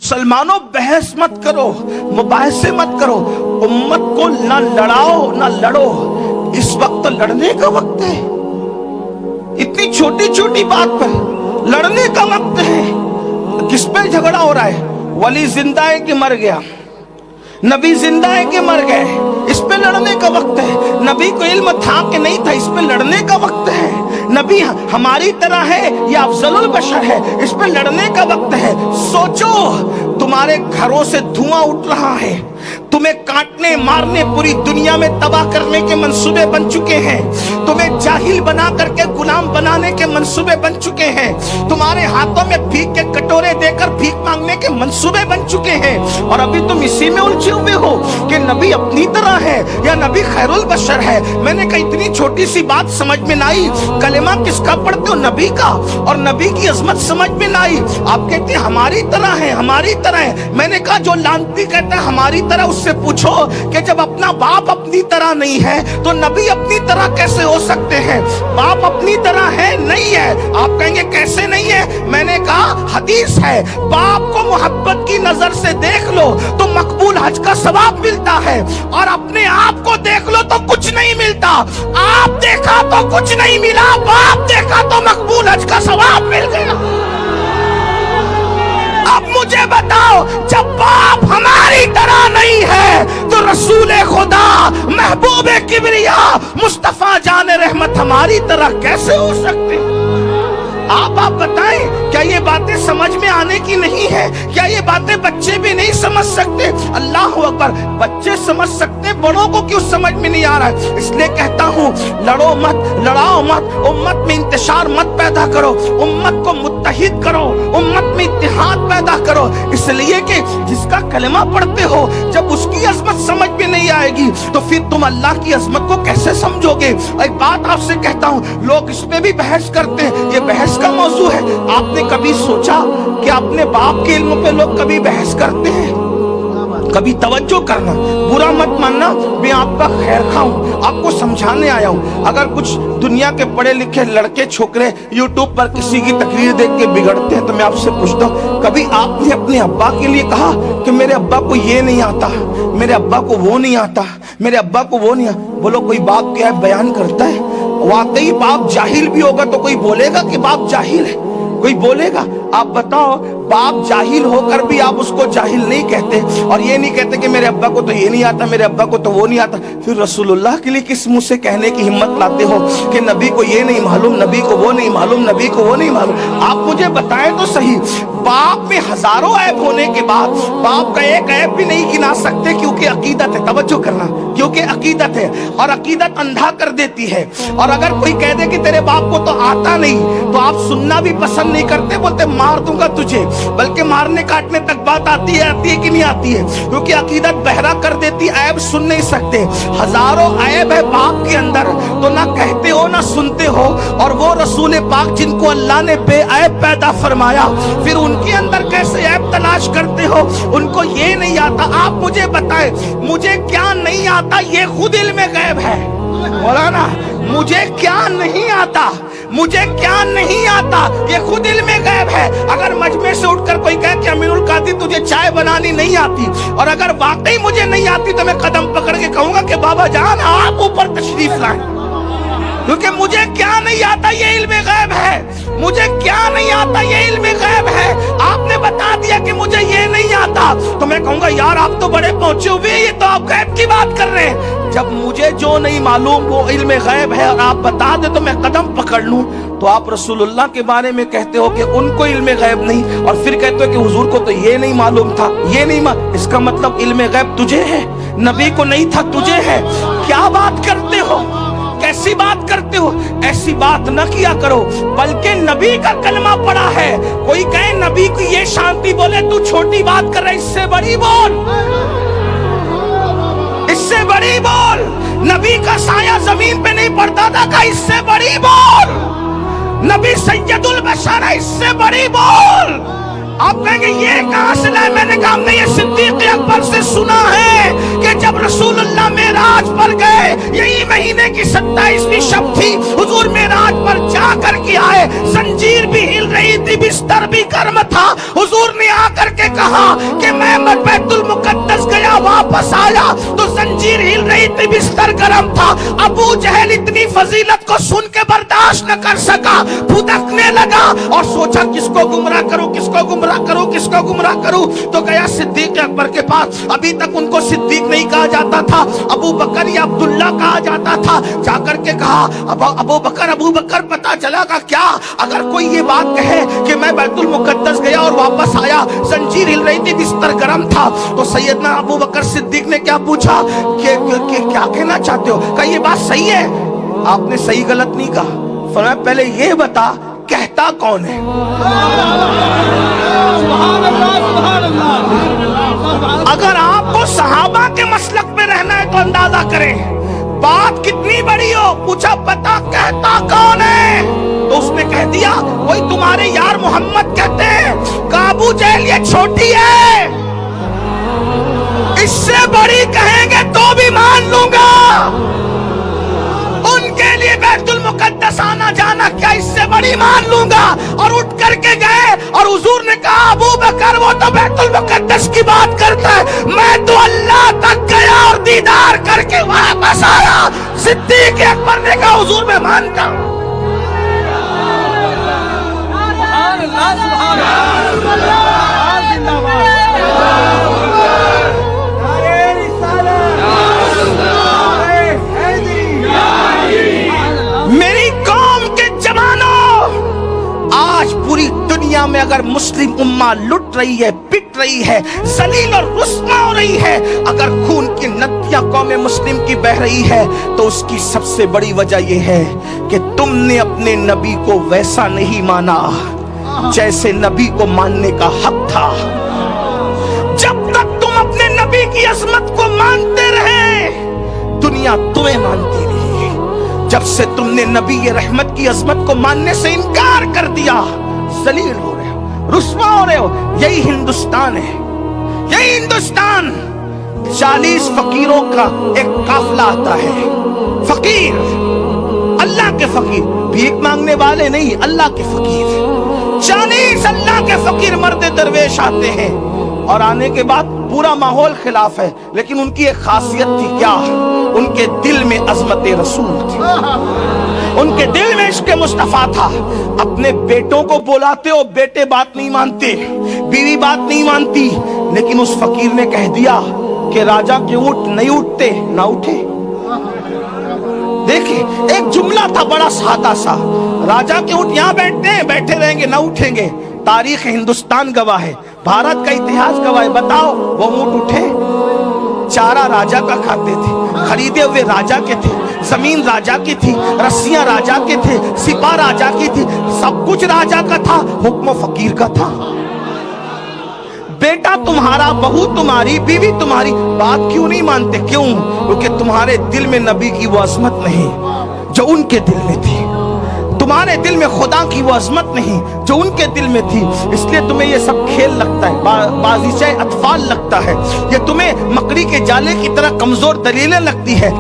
सलमानो बहस मत करो, मुबाहसे मत करो, उम्मत को ना लड़ाओ ना लड़ो। इस वक्त लड़ने का वक्त है, इतनी छोटी छोटी बात पर लड़ने का वक्त है। किस पे झगड़ा हो रहा है? वली जिंदा है कि मर गया, नबी जिंदा है कि मर गए, इस पे लड़ने का वक्त है। नबी को इल्म था कि नहीं था, इस पे लड़ने का वक्त है। नबी हमारी तरह है या अफजलुल बशर है, इस पे लड़ने का वक्त है। सोचो, तुम्हारे घरों से धुआं उठ रहा है, तुम्हें काटने मारने पूरी दुनिया में तबाह करने के मंसूबे बन चुके हैं, तुम्हें जाहिल बना करके गुलाम बनाने के मंसूबे बन चुके हैं, तुम्हारे हाथों में भीख के कटोरे देकर भीख मांगने के मंसूबे बन चुके हैं, और अभी तुम इसी में उलझे हुए हो कि नबी अपनी तरह है या नबी खैरुल बशर है। मैंने कहा इतनी छोटी सी बात समझ में ना आई, कलेमा किसका पढ़ते हो? नबी का, और नबी की अजमत समझ में ना आई। आप कहते हैं हमारी तरह है, हमारी तरह है। मैंने कहा जो लानती कहता है हमारी तरह, उससे पूछो कि जब अपना बाप अपनी तरह नहीं है तो नबी अपनी तरह कैसे हो सकते हैं? बाप अपनी तरह है नहीं है। आप कहेंगे कैसे नहीं है? मैंने कहा हदीस है, बाप को मोहब्बत की नजर से देख लो तो मकबूल हज का सवाब मिलता है, और अपने आप को देख लो तो कुछ नहीं मिलता। आप देखा तो कुछ नहीं मिला, बाप देखा तो मकबूल हज का सवाब मिल गया। अब मुझे बताओ, जब बाप हमारी तरह नहीं है तो रसूल खुदा महबूब किबरिया मुस्तफा जान रहमत हमारी तरह कैसे हो सकते हैं? आप बताएं, क्या ये बातें समझ में आने की नहीं है? क्या ये बातें बच्चे भी नहीं समझ सकते? अल्लाह अकबर, बच्चे समझ सकते, बड़ों को क्यों समझ में नहीं आ रहा है? इसलिए कहता हूँ, लड़ो मत, लड़ाओ मत, उम्मत में इंतशार मत पैदा करो, उम्मत को मुत्तहिद करो, उम्मत में इत्तिहाद पैदा करो। इसलिए कि जिसका कलमा पढ़ते हो, जब उसकी अजमत समझ में नहीं आएगी तो फिर तुम अल्लाह की अजमत को कैसे समझोगे? एक बात आपसे कहता हूँ, लोग इस पे भी बहस करते हैं, ये बहस का मौजू है। आपने कभी सोचा कि अपने बाप के इल्म पे लोग कभी बहस करते हैं? कभी तवज्जो करना, बुरा मत मानना, मैं आपका खैर खाऊं, आपको समझाने आया हूं। अगर कुछ दुनिया के पढ़े लिखे लड़के छोकरे यूट्यूब पर किसी की तकरीर देख के बिगड़ते हैं तो मैं आपसे पूछता हूं, कभी आपने अपने अब्बा के लिए कहा कि मेरे अब्बा को ये नहीं आता, मेरे अब्बा को वो नहीं आता, मेरे अब्बा को वो नहीं आता? बोलो, कोई बाप क्या है बयान करता है? वाकई बाप जाहिल भी होगा तो कोई बोलेगा कि बाप जाहिल है? कोई बोलेगा? आप बताओ, बाप जाहिल होकर भी आप उसको जाहिल नहीं कहते, और ये नहीं कहते कि मेरे अब्बा को तो ये नहीं आता, मेरे अब्बा को तो वो नहीं आता, फिर रसूलुल्लाह के लिए किस मुंह से कहने की हिम्मत लाते हो कि नबी को ये नहीं मालूम, नबी को वो नहीं मालूम, नबी को वो नहीं मालूम? आप मुझे बताएं तो सही, बाप में हजारों ऐब होने के बाद बाप का एक ऐब भी नहीं गिना सकते, क्योंकि अकीदत है। तवज्जो करना, क्योंकि अकीदत है, और अकीदत अंधा कर देती है। और अगर कोई कह दे कि तेरे बाप को तो आता नहीं, तो आप सुनना भी पसंद नहीं करते, बोलते मार दूंगा तुझे। बल्कि मारने काटने तक बात आती है कि नहीं आती है? क्योंकि अकीदत बहरा कर देती, ऐब सुन नहीं सकते। हजारों ऐब है बाप के अंदर, तो ना कहते हो ना सुनते हो। और वो रसूल पाक जिनको अल्लाह ने बेऐब पैदा फरमाया, फिर उनके अंदर कैसे ऐब तलाश करते हो? उनको ये नहीं आता। आप मुझे बताएं, मुझे क्या नहीं आता? ये खुद इल्म गैब है। बोला ना, मुझे क्या नहीं आता, मुझे क्या नहीं आता, ये खुद इल्म गैब है। अगर मजमे से उठकर कोई कहे कि अमीरुल कादी तुझे चाय बनानी नहीं आती, और अगर वाकई मुझे नहीं आती तो मैं कदम पकड़ के कहूंगा कि बाबा जान आप ऊपर तशरीफ लाएं, क्योंकि मुझे क्या नहीं आता ये इल्म गैब है। मुझे क्या नहीं आता ये इल्म गैब है। आपने बता दिया कि मुझे ये नहीं आता, तो मैं कहूंगा यार आप तो बड़े पहुंचे हुए, ये तो आप गैब की बात कर रहे हैं। जब मुझे जो नहीं मालूम वो इल्म गैब है और आप बता दे तो मैं कदम पकड़ लूं, तो आप रसूलुल्लाह के बारे में कहते हो कि उनको इल्म गैब नहीं, और फिर कहते हो कि हुजूर को तो ये नहीं मालूम था, ये नहीं इसका मतलब इल्म गैब तुझे है, नबी को नहीं था, तुझे है। क्या बात करते हो? कैसी बात करते हो? ऐसी बात न किया करो, बल्कि नबी का कलमा पड़ा है। कोई कहे नबी को ये शांति बोले, तू छोटी बात कर रहा है, इससे बड़ी बोल, इससे बड़ी बोल। नबी का साया जमीन पे नहीं पड़ता था का, इससे बड़ी बोल। नबी सैयदुल बशर है, इससे बड़ी बोल। आप कहेंगे ये कहां से लाए? मैंने कहा हमने ये सिद्दीक अकबर से सुना है कि जब रसूलुल्लाह मेराज पर गए, यही महीने की 27वीं शब थी, हुजूर मेराज पर जा कर के आए, जंजीर भी हिल रही थी, बिस्तर भी गर्म था। हुजूर ने आकर के कहा थी, बिस्तर गर्म था। अबू जहल इतनी फजीलत को सुन के बर्दाश्त न कर सका, फुदकने लगा और सोचा किसको गुमराह करूं, किसको गुमराह करूं, किसको गुमराह करूं। तो गया सिद्दीक अकबर के पास। अभी तक उनको सिद्दीक नहीं कहा जाता था, अबू बकर या अब्दुल्ला कहा जाता था। जाकर के कहा अबू बकर पता चला का क्या, अगर कोई ये बात कहे कि मैं बैतुल मुकद्दस गया और वापस आया, जंजीर हिल रही थी, बिस्तर गर्म था, तो सैयदना अबू बकर सिद्दीक ने क्या पूछा कि क्या कहना चाहते हो? कहा ये बात सही है। आपने सही गलत नहीं कहा, फरमाया पहले ये बता कहता कौन है। अगर आपको सहाबा के मसलक पे रहना है तो अंदाजा करें बात कितनी बड़ी हो। पूछा पता कहता कौन है, तो उसने कह दिया वही तुम्हारे यार मोहम्मद कहते हैं। काबू जहल ये छोटी है, इससे बड़ी कहेंगे तो भी मान लूंगा। उनके लिए बैतुल मुकद्दस आना जाना क्या इससे बड़ी मान लूंगा। और उठ करके गए और हुजूर ने कहा अबू बकर वो तो बैतुल मुकद्दस की बात करता है, मैं तो अल्लाह तक गया और दीदार करके वापस आया। सिद्दीक अकबर ने कहा हुजूर मैं मानता हूं। मेरी कौम के जवानों, आज पूरी दुनिया में अगर मुस्लिम उम्मा लुट रही है, पिट रही है, जलील और रुस्वा हो रही है, अगर खून की नदियां कौम मुस्लिम की बह रही है, तो उसकी सबसे बड़ी वजह यह है कि तुमने अपने नबी को वैसा नहीं माना जैसे नबी को मानने का हक था। जब तक तुम अपने नबी की अजमत को मानते रहे, दुनिया तुम्हें मानती रही। जब से तुमने नबी ये रहमत की अजमत को मानने से इनकार कर दिया, जलील हो रहे हो, रुस्वा हो रहे हो। यही हिंदुस्तान है, यही हिंदुस्तान। 40 फकीरों का एक काफला आता है। फकीर, अल्लाह के फकीर, भीख मांगने वाले नहीं, अल्लाह के फकीर। 40 अल्लाह के फकीर मर्द दरवेश आते हैं और आने के बाद पूरा माहौल खिलाफ है, लेकिन उनकी एक खासियत थी क्या, उनके दिल में अजमत रसूल थी, उनके दिल में इश्क मुस्तफा था। अपने बेटों को बुलाते हो, बेटे बात नहीं मानते, बीवी बात नहीं मानती, लेकिन उस फकीर ने कह दिया कि राजा के ऊंट नहीं उठते, ना उठे। देखिए एक जुमला था बड़ा सादा सा, राजा के ऊंट यहाँ बैठते हैं, बैठे रहेंगे, ना उठेंगे। तारीख हिंदुस्तान गवाह है, भारत का इतिहास गवाह है। बताओ वो ऊंट उठे? चारा राजा का खाते थे, खरीदे हुए राजा के थे, जमीन राजा की थी, रस्सियां राजा के थे, सिपा राजा की थी, सब कुछ राजा का था, हुक्म फकीर का था। बेटा तुम्हारा, बहू तुम्हारी, बीवी तुम्हारी, बात क्यों नहीं मानते? क्यों? क्योंकि तुम्हारे दिल में नबी की वो अजमत नहीं जो उनके दिल में थी, तुम्हारे दिल में खुदा की वो अजमत नहीं जो उनके दिल में थी। इसलिए तुम्हें ये सब खेल लगता है, बाजीशे अतफाल लगता है, ये तुम्हें मकड़ी के जाले की तरह कमजोर दलीलें लगती है।